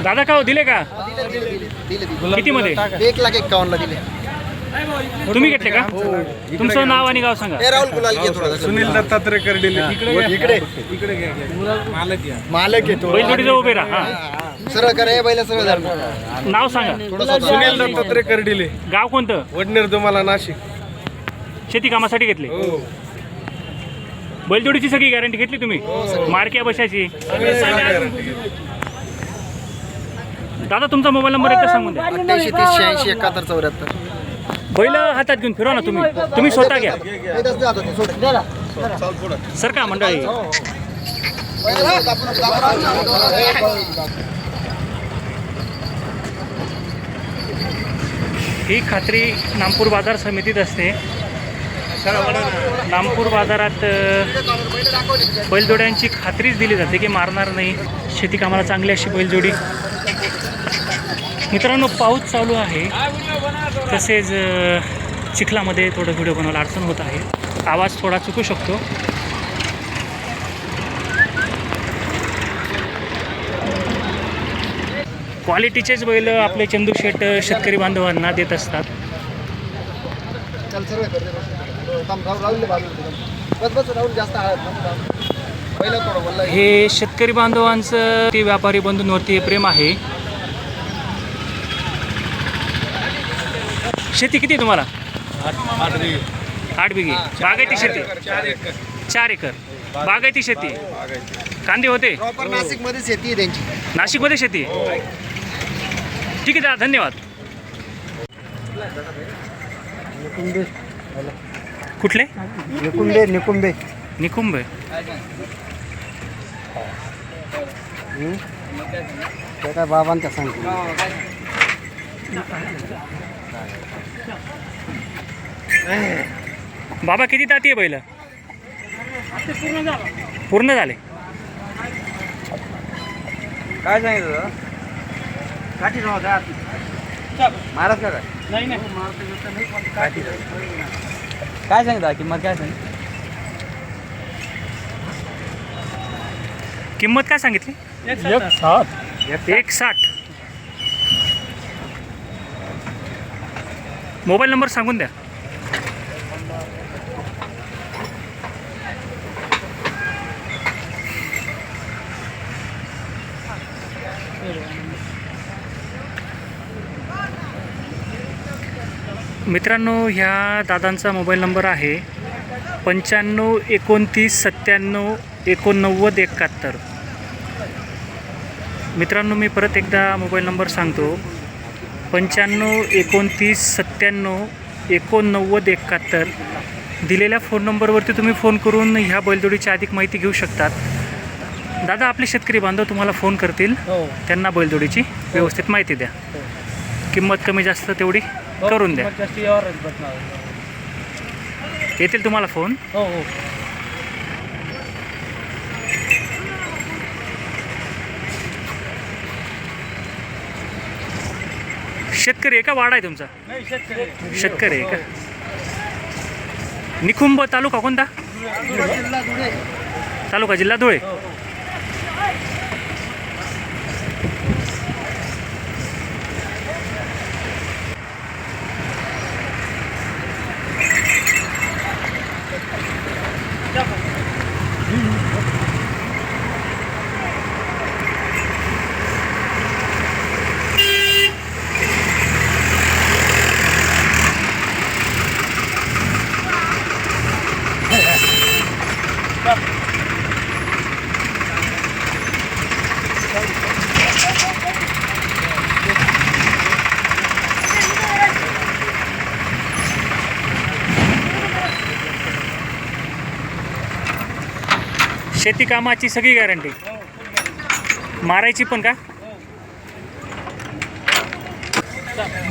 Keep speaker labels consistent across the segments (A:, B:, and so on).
A: दादा का दिले का? किती मध्ये?
B: 1,51,000 ला दिले.
A: तुम्ही घेतले का? तुमचं नाव आणि गाव सांगा.
B: राहुल गुलाल घे थोडा.
C: सुनील दत्तात्रय कर्डिले.
B: इकडे मालक येतो.
A: बैलजोडीचं उभे राहा.
B: सरळ करा बैल सरळ धर.
A: नाव सांगा.
C: सुनील दत्तात्रय कर्डिले.
A: गाव कोणतं?
C: वडनेर तुम्हाला नाशिक.
A: शेती कामासाठी घेतले.
C: हो.
A: बैलजोडीची सगळी गॅरंटी घेतली तुम्ही? मार्क्या बशाची. दादा तुमचा मोबाईल नंबर एकदा सांगून द्या.
B: 88 30 86 71 74.
A: बैल हातात घेऊन फिरवा ना तुम्ही स्वतः घ्या. सर का मंडळी ही खात्री नामपूर बाजार समितीत असते. नामपूर बाजारात बैलजोड्यांची खात्रीच दिली जाते की मारणार नाही. शेती कामाला चांगली अशी बैलजोडी. मित्रांनो पाऊस चालू आहे, तसेच चिखलामध्ये थोडं व्हिडिओ बनवायला अडचण होत आहे. आवाज थोडा चुकू शकतो. क्वालिटीचेच बैल आपले चंदू शेठ शेतकरी बांधवांना देत असतात. हे शेतकरी बांधवांचं ते व्यापारी बंधूंवरती प्रेम आहे. शेती किती तुम्हाला? 8 बिघे. बागायती शेती 4 एकर. बागायती शेती. कांदे होते.
B: नाशिक मध्ये शेती आहे त्यांची.
A: नाशिकमध्ये शेती. ठीक आहे दादा, धन्यवाद. कुठले?
B: निकुंबे.
A: निकुंबे.
B: त्या बाबांच्या सांगतो.
A: बाबा किती दाती आहे बैल? पूर्ण झाले.
C: काय सांगितलं? महाराज का
A: नाही
C: काय सांगितलं किंमत? काय सांगितलं?
A: किंमत काय सांगितली? 1,60. मोबाईल नंबर सांगून द्या. मित्रांनो ह्या दादांचा मोबाईल नंबर आहे 95 29 97 89 71. मित्रांनो मी परत एकदा मोबाईल नंबर सांगतो 95 29 97 89 71. दिलेल्या फोन नंबरवरती तुम्ही फोन करून ह्या बैलजोडीची अधिक माहिती घेऊ शकतात. दादा आपले शेतकरी बांधव तुम्हाला फोन करतील. त्यांना बैलजोडीची व्यवस्थित माहिती द्या. किंमत कमी जास्त तेवढी करून द्या. येतील तुम्हाला फोन. शेतकरी आहे का वाडा आहे तुमचा? शेतकरी आहे का? निकुंब तालुका कोणता? तालुका जिल्हा धुळे. शेती कामाची सगळी गॅरंटी. मारायची पण का?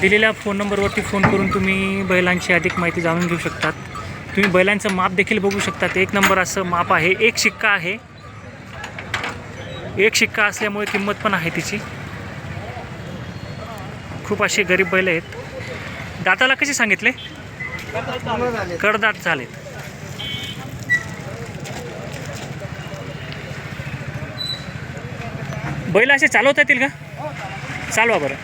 A: दिलेल्या फोन नंबरवरती फोन करून तुम्ही बैलांची अधिक माहिती जाणून घेऊ शकतात. तुम्ही बैलांचं माप देखील बघू शकतात. एक नंबर असं माप आहे. एक शिक्का आहे. एक शिक्का असल्यामुळे किंमत पण आहे तिची. खूप असे गरीब बैल आहेत. दाताला कसे सांगितले? कडदात झालेत. बैल असे चालवता येतील का? चालवा बरं.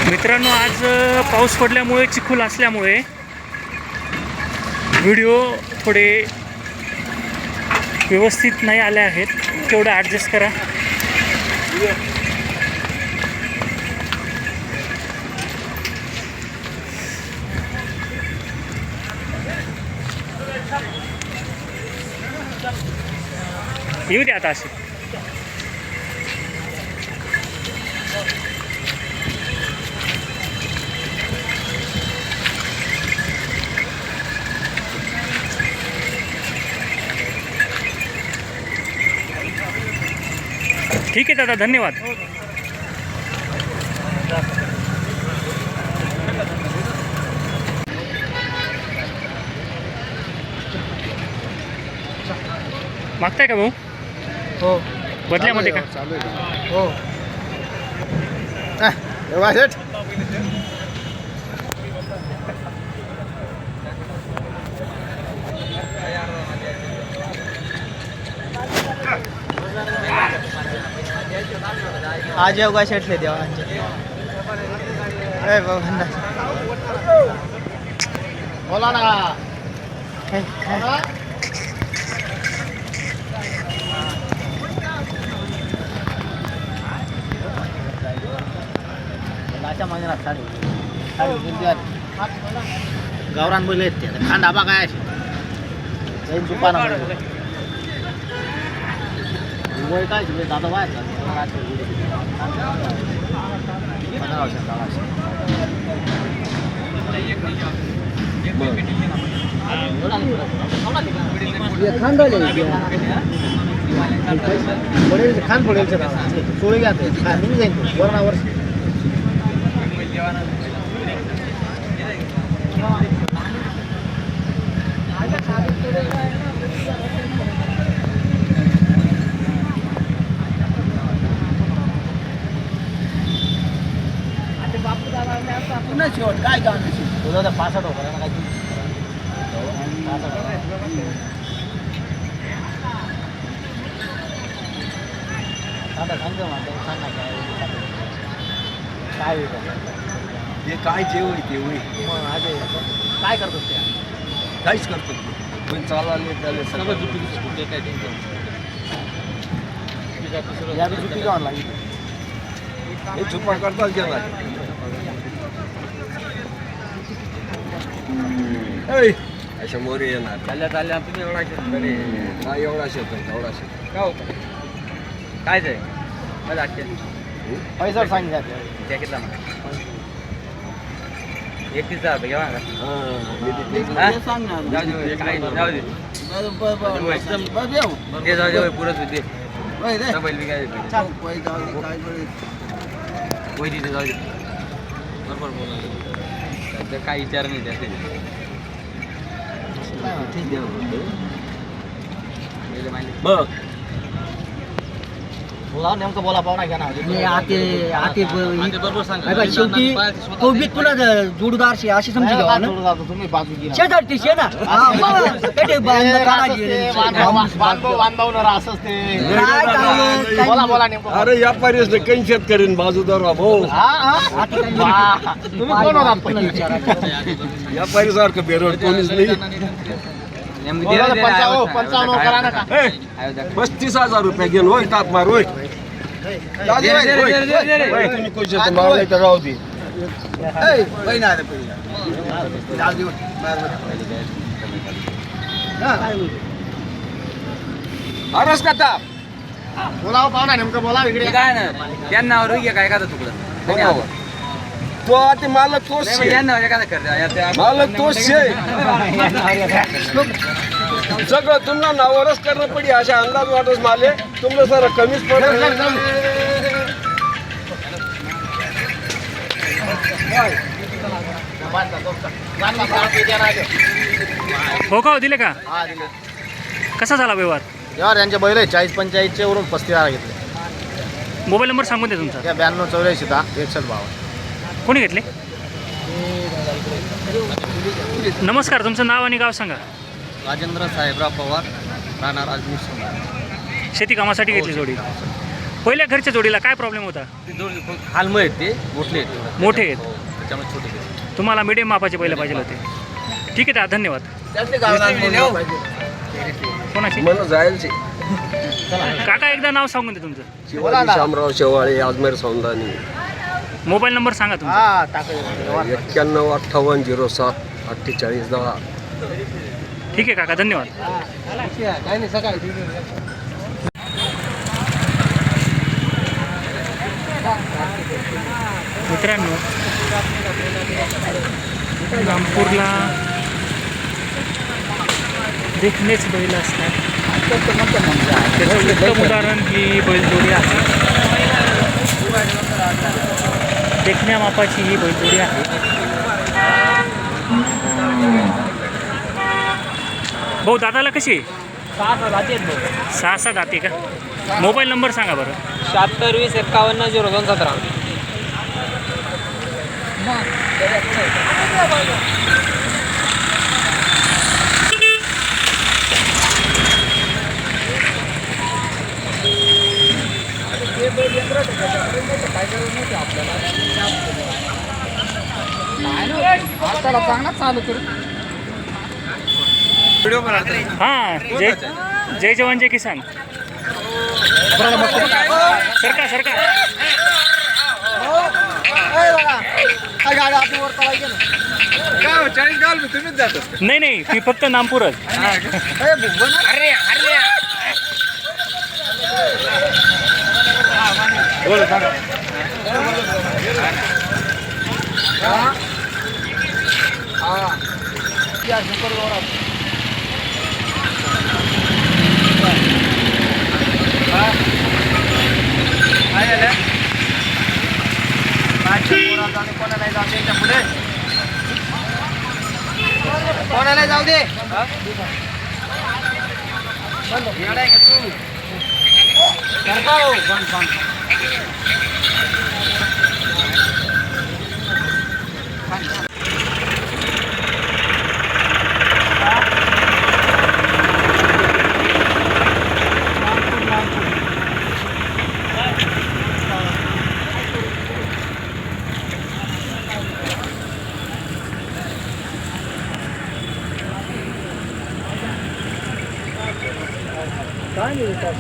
A: मित्रांनो, आज पाऊस पडल्यामुळे चिखल असल्यामुळे व्हिडिओ थोडे व्यवस्थित नाही आले आहेत. तेवढं ॲडजस्ट करा. येऊ द्या आता असे. ठीक आहे दादा, धन्यवाद. मागताय का भाऊ?
B: हो.
A: बदल्यामध्ये का?
B: चालू आहे. हो. वाजत.
C: आज योगा शेटले देवा.
B: बोला ना. गावरान बैल आहेत ते. खांदा बा काय वय काय दादा वाय खान पडेल सोळी घ्या मी जाईन वरणावर. काय गाव पासष्ट होता ना
C: हे काय जेवण ते होई
B: काय करतो ते?
C: काहीच करतो पण चालाले त्याला सगळं चुकी काय
B: चुकी जाऊन लागली.
C: हे चुपा करताच गेला. अशा मोरे येणार चालल्या तुम्ही एवढा काय एवढा शेत एवढा शेत काय जाय
B: पैसा सांगितलं
C: जॅकेटला 31,000 रुपये घ्या. जाऊ पुरत होते बैल बी काय तिथे जाऊ दे. बरोबर बोला काय विचार नाही त्याचे. मग
B: बोला नेमकं बोला पाहुणा घ्या ना.
C: बरोबर सांगा.
D: शेवटी तो बी तुला जोडदार अशी समजी घ्यावा ना.
B: तुम्ही बाजू घ्या.
D: शेजार ती शेना
B: बांधवणार असंच ते. बोला बोला नेमकं.
C: अरे या पारीस काही शेतकरी बाजूदार भाऊ
B: तुम्ही कोण होता?
C: या पारीसारखं बेरोड कोणीच नाही.
B: 55 करा ना का?
C: 35,000 रुपये घेऊन होय ताप मार होय. तुम्ही कोण मारले तर राहू दे. अरस का ताप
B: बोला पाहुणा नेमकं बोला इकडे.
C: काय ना त्यांना काय का तुकडं तो आता मला तोच मालक तोच सगळं तुम्हाला नावावरच करणं पडी अशा अंदाज वाटच माले तुमचं सर कमीच पडत.
A: हो का हो, दिले का?
B: हा दिले.
A: कसा झाला व्यवहार?
B: यार यांचे बैल आहे 40-45 वरून 35 घेतले.
A: मोबाईल नंबर सांगून दे तुमचा.
B: या 92-84-61-52.
A: कोणी घेतले? नमस्कार, तुमचं नाव आणि गाव सांगा.
B: राजेंद्र साहेबराव पवार, राहणार अजमेर सोमवार.
A: शेती कामासाठी घेतली जोडी. पहिल्या घरच्या जोडीला काय प्रॉब्लेम होता?
B: हालम आहेत ते मोठे आहेत.
A: मोठे आहेत.
B: त्याच्यामुळे छोटे.
A: तुम्हाला मिडियम मापाचे बैल पाहिजे होते. ठीक आहे, धन्यवाद. कोणाची?
C: मन जायलचे
A: काका एकदा नाव सांगून दे तुमचं.
C: शिवाजी शामराव शेवाळे, अजमेर सौंदानी.
A: मोबाईल नंबर सांगा तुमचा.
B: हा टाकायचं.
C: 91-58-07-48-10.
A: ठीक आहे काका, धन्यवाद.
B: काय नाही सकाळी.
A: मित्रांनो, रामपूरला देखणेच बैल असतात. त्याचं उत्तम उदाहरण ही बैलजोडी आहे. देखण्या मापाची ही बैलजोडी आहे. भाऊ, दादाला कशी? 6 दाते का? मोबाईल नंबर सांगा बरं.
D: 76-20-51-02-17.
A: हां, जय जवान जय किसान. सरका नाही, ती फक्त नामपूरच.
B: कोणाला जाऊ दे.
A: काय नाही विकास.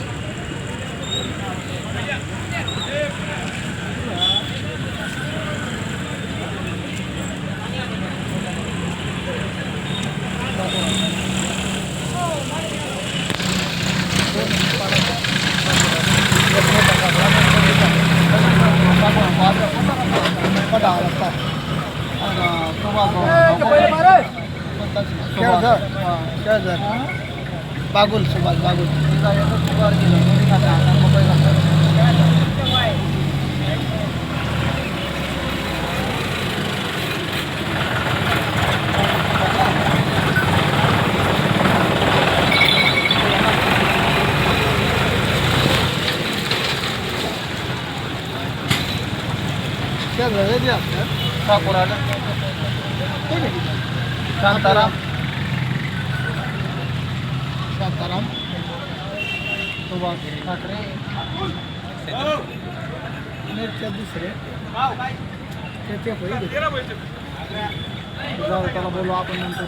B: बागुल सुभाष बागुल. शांताराम सुभाष ठाकरे दुसरे जाऊ त्याला बोलू आपण नंतर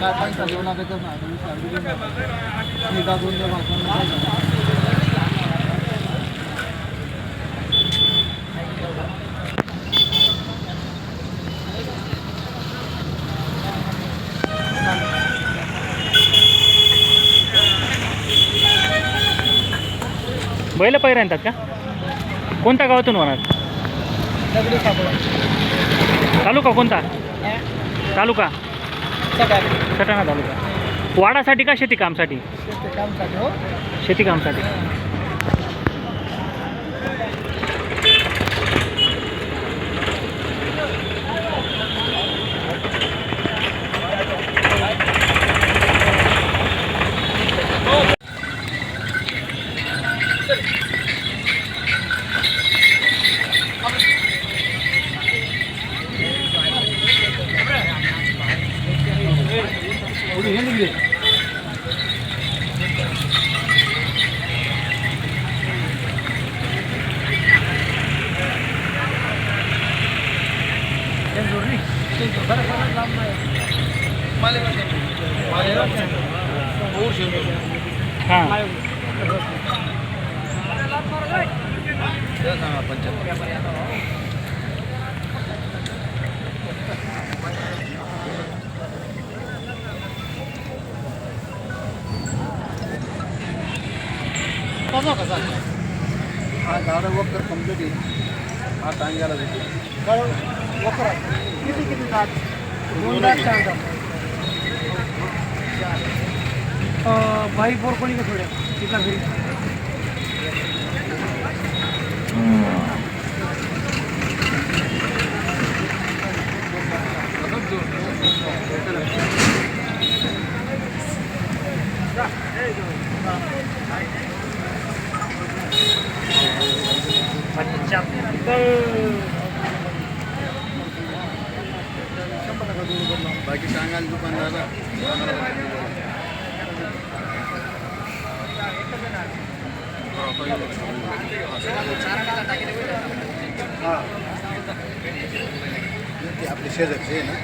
B: काय पैसा देऊ लागेल ना दोन
A: बैल पैरा आणतात का? कोणत्या गावातून होणार?
B: दगडी सापडा.
A: तालुका कोणता? तालुका
B: सटाणा.
A: सटाणा तालुका. वाडासाठी का शेती कामसाठी?
B: शेती कामसाठी हो.
A: शेती कामसाठी. हां.
B: हा झाडं वखर कंप्लीट आहे. हा टांग्याला देतो. वखर किती किती झाड? 2 झाड सांगा. बाई बोर कोणी का थोड्या तिथला घरी. बाकी सांगाल दुकानदार आपले शेजारचे आहे ना.